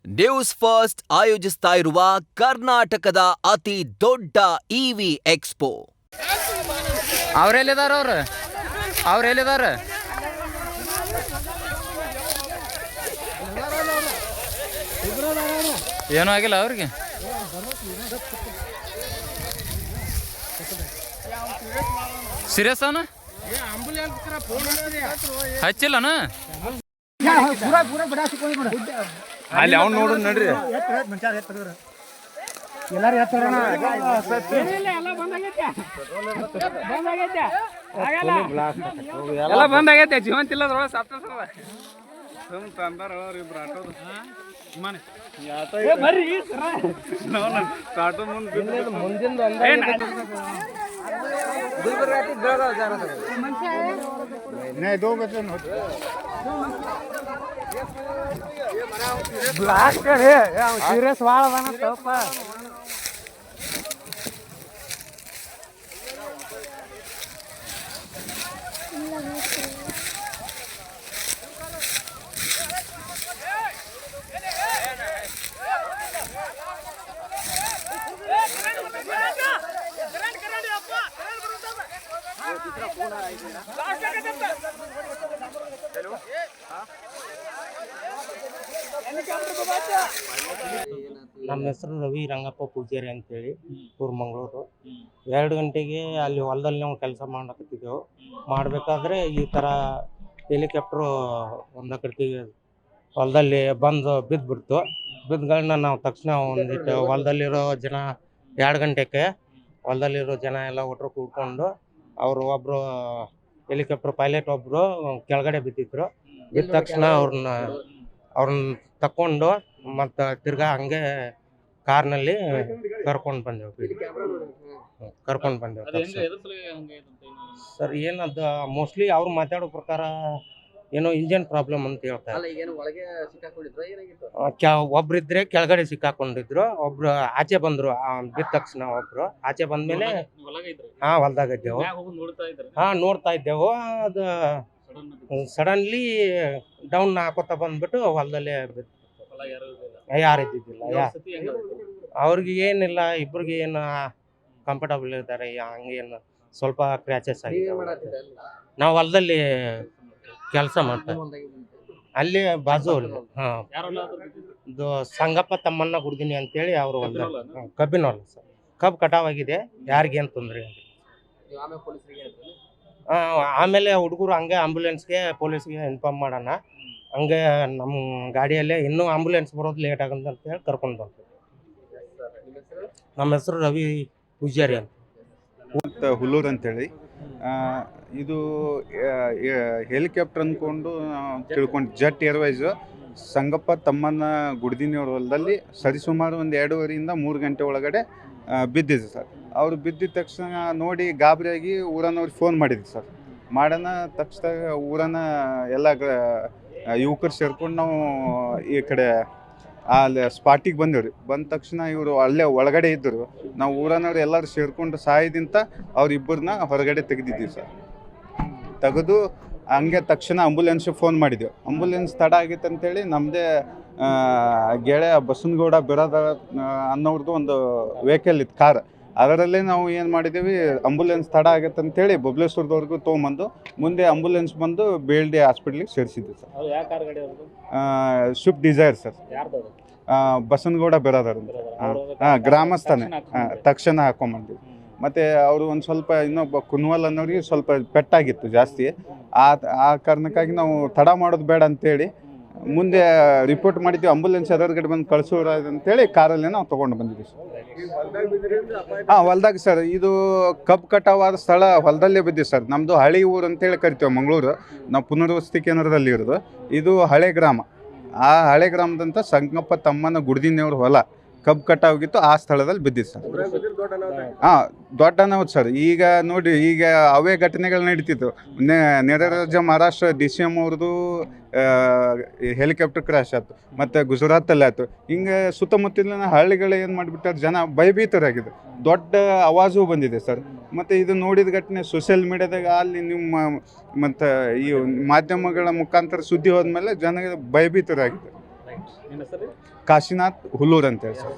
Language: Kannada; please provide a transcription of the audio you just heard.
ನ್ಯೂಸ್ ಫಸ್ಟ್ ಆಯೋಜಿಸ್ತಾ ಇರುವ ಕರ್ನಾಟಕದ ಅತಿ ದೊಡ್ಡ ಇವಿ ಎಕ್ಸ್ಪೋ. ಅವ್ರೆಲ್ಲಿದಾರ ಅವ್ರೆಲ್ಲಿದಾರ ಏನೂ ಆಗಿಲ್ಲ ಅವ್ರಿಗೆ. ಸೀರಿಯಸ್ ಅವನ ಹಚ್ಚಿಲ್ಲನ ಅಲ್ಲಿ ಅವ್ನು ನೋಡು ನಡ್ರಿ ಎಲ್ಲಾರು ಎಲ್ಲ ಬಂದಾಗೈತೆ ಜೀವಂತಿಲ್ಲ ಸೀರಿಯಸ್ ಭಾಳ ಅದಾನ ಸ್ವಲ್ಪ. ನಮ್ಮ ಹೆಸರು ರವಿ ರಂಗಪ್ಪ ಪೂಜಾರಿ ಅಂತೇಳಿ, ಊರು ಮಂಗಳೂರು. 2 ಗಂಟೆಗೆ ಅಲ್ಲಿ ಹೊಲದಲ್ಲಿ ನಾವು ಕೆಲಸ ಮಾಡಕತ್ತಿದ್ದೆವು. ಮಾಡಬೇಕಾದ್ರೆ ಈ ಥರ ಹೆಲಿಕಾಪ್ಟ್ರು ಒಂದು ಕಡೆಗೆ ಹೊಲದಲ್ಲಿ ಬಂದು ಬಿದ್ದುಬಿಡ್ತು. ಬಿದ್ದಗಳನ್ನ ನಾವು ತಕ್ಷಣ ಒಂದಿಟ್ಟು ಹೊಲದಲ್ಲಿರೋ ಜನ 2 ಗಂಟೆಗೆ ಹೊಲದಲ್ಲಿರೋ ಜನ ಎಲ್ಲ ಒಟ್ಟರು ಕೂಡ್ಕೊಂಡು ಅವರು ಒಬ್ಬರು ಹೆಲಿಕಾಪ್ಟರ್ ಪೈಲಟ್ ಒಬ್ಬರು ಕೆಳಗಡೆ ಬಿದ್ದಿದ್ರು. ಬಿದ್ದ ತಕ್ಷಣ ಅವ್ರನ್ನ ತಕ್ಕೊಂಡು ಮತ್ತು ತಿರ್ಗಾ ಹಂಗೆ ಕಾರ್ನಲ್ಲಿ ಕರ್ಕೊಂಡು ಬಂದೆವು ಸರ್. ಏನದು ಮೋಸ್ಟ್ಲಿ ಅವ್ರು ಮಾತಾಡೋ ಪ್ರಕಾರ ಏನೋ ಇಂಜನ್ ಪ್ರಾಬ್ಲಮ್ ಅಂತ ಹೇಳ್ತಾರೆ. ಒಬ್ರಿದ್ರೆ ಕೆಳಗಡೆ ಸಿಕ್ಕಾಕೊಂಡಿದ್ರು, ಒಬ್ರು ಆಚೆ ಬಂದ್ರು. ಬಿದ್ದ ತಕ್ಷಣ ಒಬ್ರು ಆಚೆ ಬಂದ್ಮೇಲೆ ಹೊಲ್ದಾಗ ಇದ್ದೆವು. ನೋಡ್ತಾ ಇದ್ದೆವು. ಅದು ಸಡನ್ಲಿ ಡೌನ್ ಹಾಕೋತಾ ಬಂದ್ಬಿಟ್ಟು ಹೊಲದಲ್ಲೇ ಯಾರು ಇದ್ದಿದ್ದಿಲ್ಲ. ಅವ್ರಿಗೆ ಏನಿಲ್ಲ, ಇಬ್ರಿಗೆ ಏನು ಕಂಫರ್ಟಬಲ್ ಇದ್ದಾರೆ. ಹಂಗೇನು ಸ್ವಲ್ಪ ಕ್ರ್ಯಾಚಸ್ ಆಗಿದೆ. ನಾವು ಹೊಲದಲ್ಲಿ ಕೆಲಸ ಮಾಡ್ತೇವೆ ಅಲ್ಲಿ ಬಾಜು. ಇದು ಸಂಗಪ್ಪ ತಮ್ಮಣ್ಣ ಗುಡ್ದಿನಿ ಅಂತೇಳಿ ಅವರು ಹೊಲ ಕಬ್ಬಿನ ಹೊಲ ಸರ್. ಕಬ್ಬು ಕಟಾವಾಗಿದೆ, ಯಾರಿಗೇನು ತೊಂದರೆ ಇಲ್ಲ. ಆಮೇಲೆ ಹುಡುಗರು ಹಂಗೆ ಆಂಬುಲೆನ್ಸ್ಗೆ ಪೊಲೀಸ್ಗೆ ಇನ್ಫಾರ್ಮ್ ಮಾಡೋಣ, ಹಂಗೆ ನಮ್ಮ ಗಾಡಿಯಲ್ಲೇ ಇನ್ನೂ ಆಂಬುಲೆನ್ಸ್ ಬರೋದು ಲೇಟ್ ಆಗುತ್ತೆ ಅಂತ ಹೇಳಿ ಕರ್ಕೊಂಡು ಬಂತು. ನಮ್ಮ ಹೆಸರು ರವಿ ಪೂಜಾರಿ ಅಂತ, ಹುಲ್ಲೂರು ಅಂತೇಳಿ. ಇದು ಹೆಲಿಕಾಪ್ಟರ್ ಅಂದ್ಕೊಂಡು ತಿಳ್ಕೊಂಡು ಜೆಟ್ ಏರ್ವೈಸು ಸಂಗಪ್ಪ ತಮ್ಮನ ಗುಡ್ದಿನಿಯವ್ರ ಹೊಲದಲ್ಲಿ ಸರಿಸುಮಾರು ಒಂದು 2:30 3 ಗಂಟೆ ಒಳಗಡೆ ಬಿದ್ದಿದೆ ಸರ್. ಅವರು ಬಿದ್ದಿದ ತಕ್ಷಣ ನೋಡಿ ಗಾಬರಿಯಾಗಿ ಊರನ್ನವ್ರಿಗೆ ಫೋನ್ ಮಾಡಿದ್ವಿ ಸರ್. ಮಾಡೋಣ ತಕ್ಷಣ ಊರನ್ನ ಎಲ್ಲ ಯುವಕರು ಸೇರ್ಕೊಂಡು ನಾವು ಈ ಕಡೆ ಅಲ್ಲಿ ಸ್ಪಾಟಿಗೆ ಬಂದೇವ್ರಿ. ಬಂದ ತಕ್ಷಣ ಇವರು ಅಲ್ಲೇ ಒಳಗಡೆ ಇದ್ದರು. ನಾವು ಊರನ್ನವ್ರು ಎಲ್ಲರೂ ಸೇರ್ಕೊಂಡು ಸಹಾಯದಿಂದ ಅವ್ರಿಬ್ಬರನ್ನ ಹೊರಗಡೆ ತೆಗೆದಿದ್ದೀವಿ ಸರ್. ತೆಗೆದು ಹಂಗೆ ತಕ್ಷಣ ಆಂಬುಲೆನ್ಸಿಗೆ ಫೋನ್ ಮಾಡಿದ್ದೆವು. ಆಂಬುಲೆನ್ಸ್ ತಡ ಆಗಿತ್ತು ಅಂತೇಳಿ ನಮ್ಮದೇ ಗೆಳೆಯ ಬಸನಗೌಡ ಬಿರಾದಾರ ಅನ್ನೋರ್ದು ಒಂದು ವೆಹಿಕಲ್ ಇತ್ತು, ಕಾರ್. ಅದರಲ್ಲೇ ನಾವು ಏನು ಮಾಡಿದ್ದೀವಿ, ಆಂಬುಲೆನ್ಸ್ ತಡ ಆಗತ್ತೆ ಅಂತೇಳಿ ಬಬಲೇಶ್ವರದವರೆಗೂ ತೊಗೊಂಬಂದು ಮುಂದೆ ಆಂಬುಲೆನ್ಸ್ ಬಂದು ಬೇಲ್ಡಿ ಹಾಸ್ಪಿಟ್ಲಿಗೆ ಸೇರಿಸಿದ್ವಿ sir. Swift dzire sir. Basanagouda Biradar ಗ್ರಾಮಸ್ಥಾನೆ ತಕ್ಷಣ ಹಾಕೊಂಬಂದ್ವಿ. ಮತ್ತು ಅವರು ಒಂದು ಸ್ವಲ್ಪ ಇನ್ನೊಬ್ಬ ಕುನ್ವಲ್ ಅನ್ನೋರಿಗೆ ಸ್ವಲ್ಪ ಪೆಟ್ಟಾಗಿತ್ತು ಜಾಸ್ತಿ. ಆ ಕಾರಣಕ್ಕಾಗಿ ನಾವು ತಡ ಮಾಡೋದು ಬೇಡ ಅಂತೇಳಿ ಮುಂದೆ ರಿಪೋರ್ಟ್ ಮಾಡಿದ್ವಿ. ಆಂಬುಲೆನ್ಸ್ ಎದುರುಗಡೆ ಬಂದು ಕಳಿಸೋರ ಅಂತೇಳಿ ಕಾರಲ್ಲೇ ನಾವು ತೊಗೊಂಡು ಬಂದಿದ್ವಿ ಸರ್. ಹೊಲ್ದಾಗ ಸರ್. ಇದು ಕಬ್ಬು ಕಟಾವಾದ ಸ್ಥಳ ಹೊಲದಲ್ಲೇ ಬಿದ್ದಿದೆ ಸರ್. ನಮ್ಮದು ಹಳೆ ಊರು ಅಂತೇಳಿ ಕರಿತೇವೆ ಮಂಗಳೂರು. ನಾವು ಪುನರ್ವಸತಿ ಕೇಂದ್ರದಲ್ಲಿ ಇರೋದು. ಇದು ಹಳೆ ಗ್ರಾಮ. ಆ ಹಳೆ ಗ್ರಾಮದಂಥ ಸಂಗಪ್ಪ ತಮ್ಮನ ಗುಡ್ದಿನಿಯವ್ರ ಹೊಲ ಕಬ್ಬು ಕಟಾವಾಗಿತ್ತು, ಆ ಸ್ಥಳದಲ್ಲಿ ಬಿದ್ದಿತ್ತು ಸರ್. ದೊಡ್ಡ ಅನಾಹುತ ಸರ್. ಈಗ ನೋಡಿ, ಈಗ ಅವೇ ಘಟನೆಗಳು ನಡೀತಿತ್ತು. ನೆರೆ ರಾಜ್ಯ ಮಹಾರಾಷ್ಟ್ರ DCM ಅವ್ರದ್ದು ಹೆಲಿಕಾಪ್ಟರ್ ಕ್ರ್ಯಾಶ್ ಆಯ್ತು, ಮತ್ತು ಗುಜರಾತಲ್ಲಿ ಆಯ್ತು. ಹಿಂಗೆ ಸುತ್ತಮುತ್ತಲಿನ ಹಳ್ಳಿಗಳು ಏನು ಮಾಡಿಬಿಟ್ಟಾರೆ, ಜನ ಭಯಭೀತರಾಗಿದೆ. ದೊಡ್ಡ ಆವಾಜು ಬಂದಿದೆ ಸರ್. ಮತ್ತು ಇದು ನೋಡಿದ ಘಟನೆ ಸೋಷಿಯಲ್ ಮೀಡಿಯಾದಾಗ ಅಲ್ಲಿ ನಿಮ್ಮ ಮತ್ತು ಈ ಮಾಧ್ಯಮಗಳ ಮುಖಾಂತರ ಸುದ್ದಿ ಹೋದ್ಮೇಲೆ ಜನ ಭಯಭೀತರಾಗಿದೆ. ಕಾಶಿನಾಥ್ ಹುಲ್ಲೂರ್ ಅಂತೇಳಿ ಸರ್.